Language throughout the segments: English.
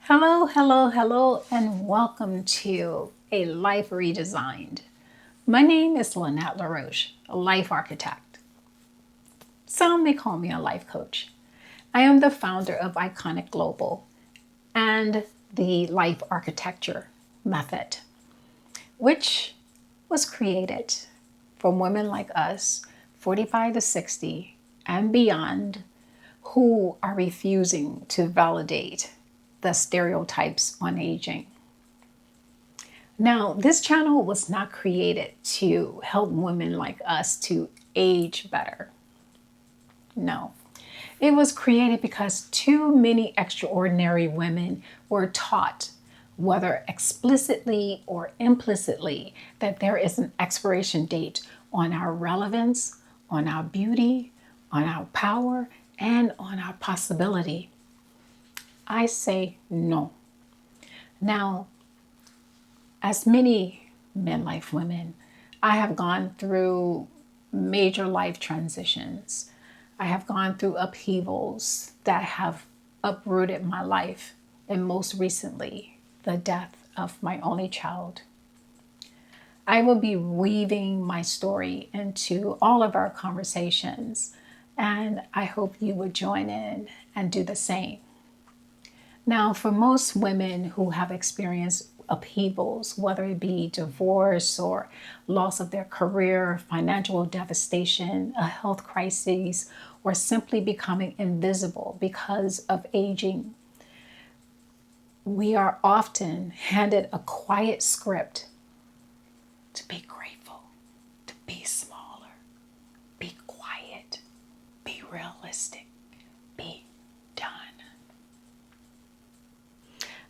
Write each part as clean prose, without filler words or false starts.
Hello, hello, hello, and welcome to A Life Redesigned. My name is Lynnette LaRoche, a life architect. Some may call me a life coach. I am the founder of Iconic Global and the Life Architecture Method, which was created for women like us, 45 to 60 and beyond, who are refusing to validate the stereotypes on aging. Now, this channel was not created to help women like us to age better. No, it was created because too many extraordinary women were taught, whether explicitly or implicitly, that there is an expiration date on our relevance, on our beauty, on our power, and on our possibility. I say no. Now, as many midlife women, I have gone through major life transitions. I have gone through upheavals that have uprooted my life, and most recently, the death of my only child. I will be weaving my story into all of our conversations, and I hope you would join in and do the same. Now, for most women who have experienced upheavals, whether it be divorce or loss of their career, financial devastation, a health crisis, or simply becoming invisible because of aging, we are often handed a quiet script to be grateful, to be smaller, be quiet, be realistic, be done.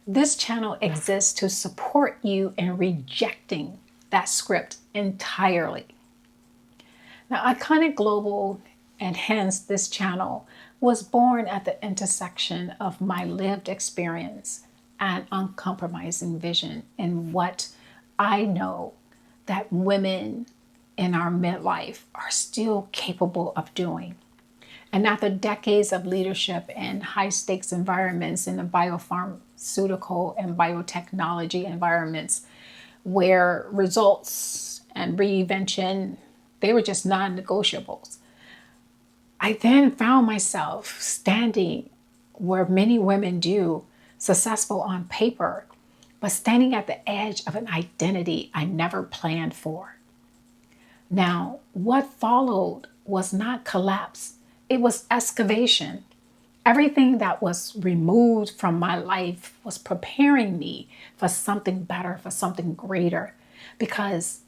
This channel exists to support you in rejecting that script entirely. Now, Iconic Global, and hence this channel, was born at the intersection of my lived experience and uncompromising vision in what I know that women in our midlife are still capable of doing. And after decades of leadership in high stakes environments in the biopharmaceutical and biotechnology environments where results and reinvention, they were just non-negotiables. I then found myself standing where many women do, successful on paper, but standing at the edge of an identity I never planned for. Now, what followed was not collapse, it was excavation. Everything that was removed from my life was preparing me for something better, for something greater. Because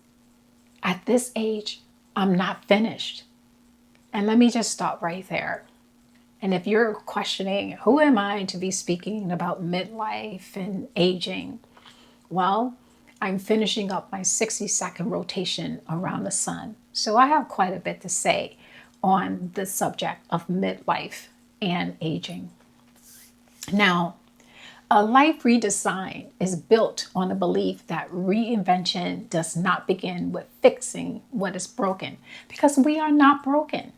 at this age, I'm not finished. And let me just stop right there. And if you're questioning, who am I to be speaking about midlife and aging? Well, I'm finishing up my 60-second rotation around the sun. So I have quite a bit to say on the subject of midlife and aging. Now, A Life Redesigned is built on the belief that reinvention does not begin with fixing what is broken, because we are not broken.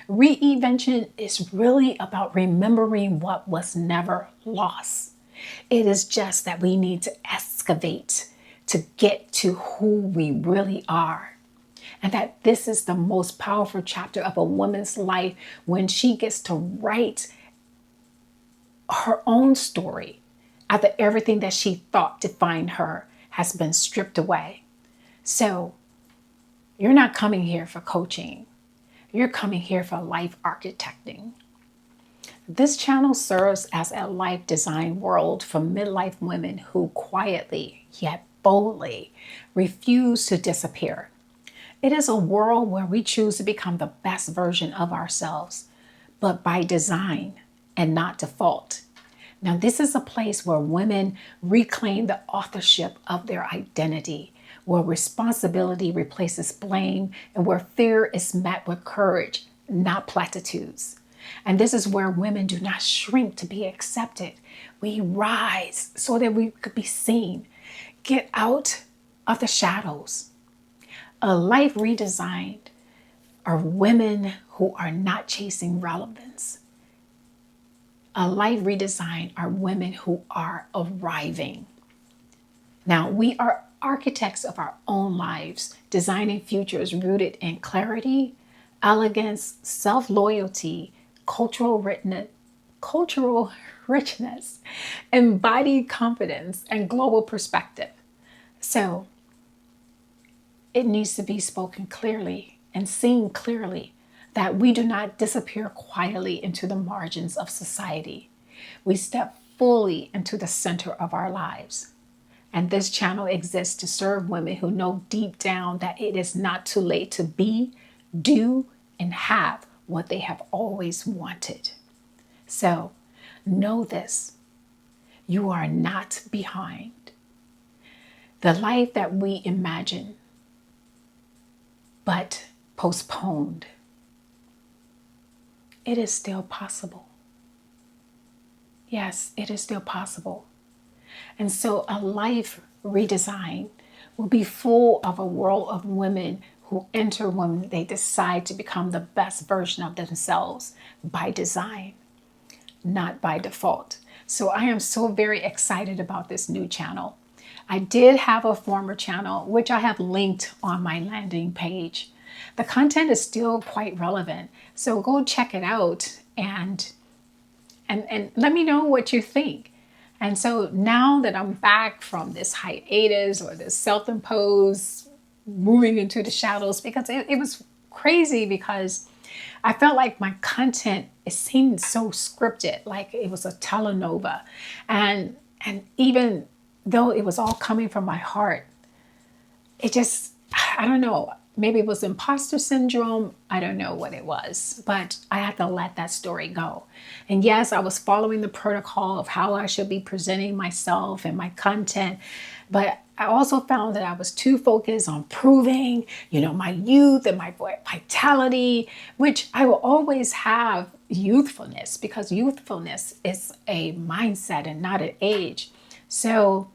Reinvention is really about remembering what was never lost. It is just that we need to excavate to get to who we really are. And that this is the most powerful chapter of a woman's life, when she gets to write her own story after everything that she thought defined her has been stripped away. So you're not coming here for coaching. You're coming here for life architecting. This channel serves as a life design world for midlife women who quietly yet boldly refuse to disappear. It is a world where we choose to become the best version of ourselves, but by design and not default. Now, this is a place where women reclaim the authorship of their identity, where responsibility replaces blame, and where fear is met with courage, not platitudes. And this is where women do not shrink to be accepted. We rise so that we could be seen. Get out of the shadows. A Life Redesigned are women who are not chasing relevance. A Life Redesigned are women who are arriving. Now, we are architects of our own lives, designing futures rooted in clarity, elegance, self-loyalty, cultural richness, embodied confidence, and global perspective. So it needs to be spoken clearly and seen clearly that we do not disappear quietly into the margins of society. We step fully into the center of our lives. And this channel exists to serve women who know deep down that it is not too late to be, do, and have what they have always wanted. So know this: you are not behind. The life that we imagine but postponed, it is still possible. Yes, it is still possible. And so a life redesigned will be full of a world of women who enter when they decide to become the best version of themselves by design, not by default. So I am so very excited about this new channel. I did have a former channel, which I have linked on my landing page. The content is still quite relevant. So go check it out and let me know what you think. And so now that I'm back from this hiatus or this self-imposed moving into the shadows, because it was crazy, because I felt like my content, it seemed so scripted, like it was a telenova. And even though it was all coming from my heart, it just, I don't know, maybe it was imposter syndrome. I don't know what it was, but I had to let that story go. And yes, I was following the protocol of how I should be presenting myself and my content, but I also found that I was too focused on proving, my youth and my vitality, which I will always have youthfulness, because youthfulness is a mindset and not an age. So,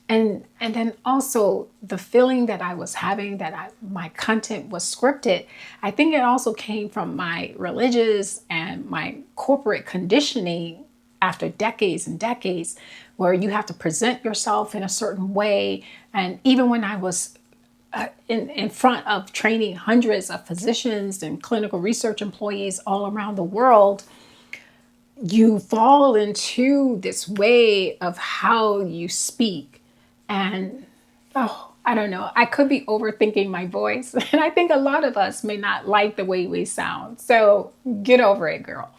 and then also the feeling that I was having that my content was scripted, I think it also came from my religious and my corporate conditioning after decades and decades, where you have to present yourself in a certain way. And even when I was in front of training hundreds of physicians and clinical research employees all around the world, you fall into this way of how you speak. And I don't know, I could be overthinking my voice. And I think a lot of us may not like the way we sound. So get over it, girl.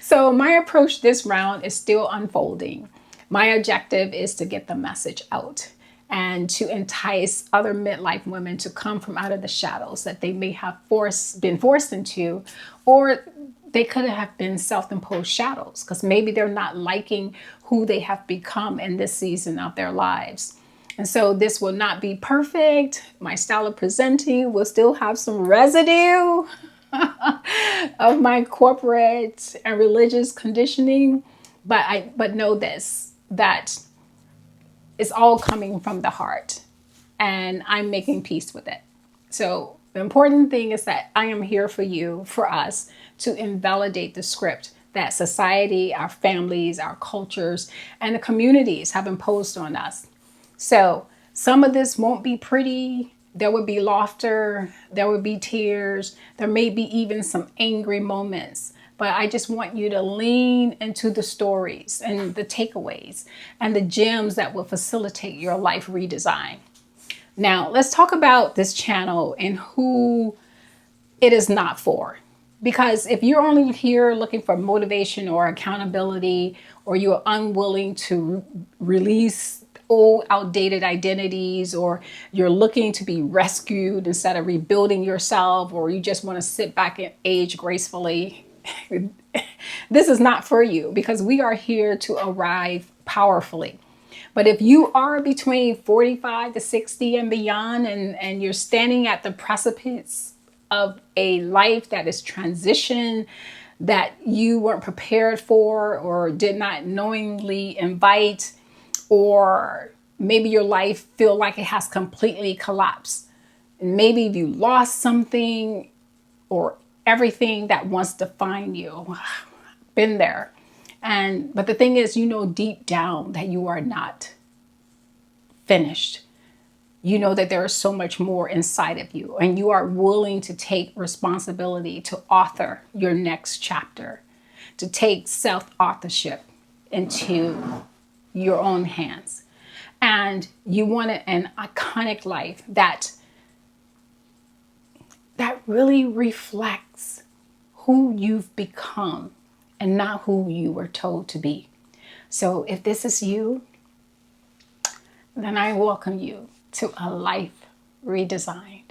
So my approach this round is still unfolding. My objective is to get the message out and to entice other midlife women to come from out of the shadows that they may have been forced into, or they could have been self-imposed shadows because maybe they're not liking who they have become in this season of their lives. And so this will not be perfect. My style of presenting will still have some residue of my corporate and religious conditioning. But know this, that it's all coming from the heart, and I'm making peace with it. So the important thing is that I am here for you, for us, to invalidate the script that society, our families, our cultures, and the communities have imposed on us. So some of this won't be pretty. There would be laughter, there would be tears, there may be even some angry moments. But I just want you to lean into the stories and the takeaways and the gems that will facilitate your life redesign. Now, let's talk about this channel and who it is not for. Because if you're only here looking for motivation or accountability, or you're unwilling to release old outdated identities, or you're looking to be rescued instead of rebuilding yourself, or you just want to sit back and age gracefully, this is not for you, because we are here to arrive powerfully. But if you are between 45 to 60 and beyond, and you're standing at the precipice of a life that is transition, that you weren't prepared for or did not knowingly invite, or maybe your life feel like it has completely collapsed, and maybe you lost something or everything that once defined you, been there. But the thing is, you know deep down that you are not finished. You know that there is so much more inside of you, and you are willing to take responsibility to author your next chapter, to take self-authorship into your own hands. And you want an iconic life that really reflects who you've become and not who you were told to be. So if this is you, then I welcome you to A Life Redesigned.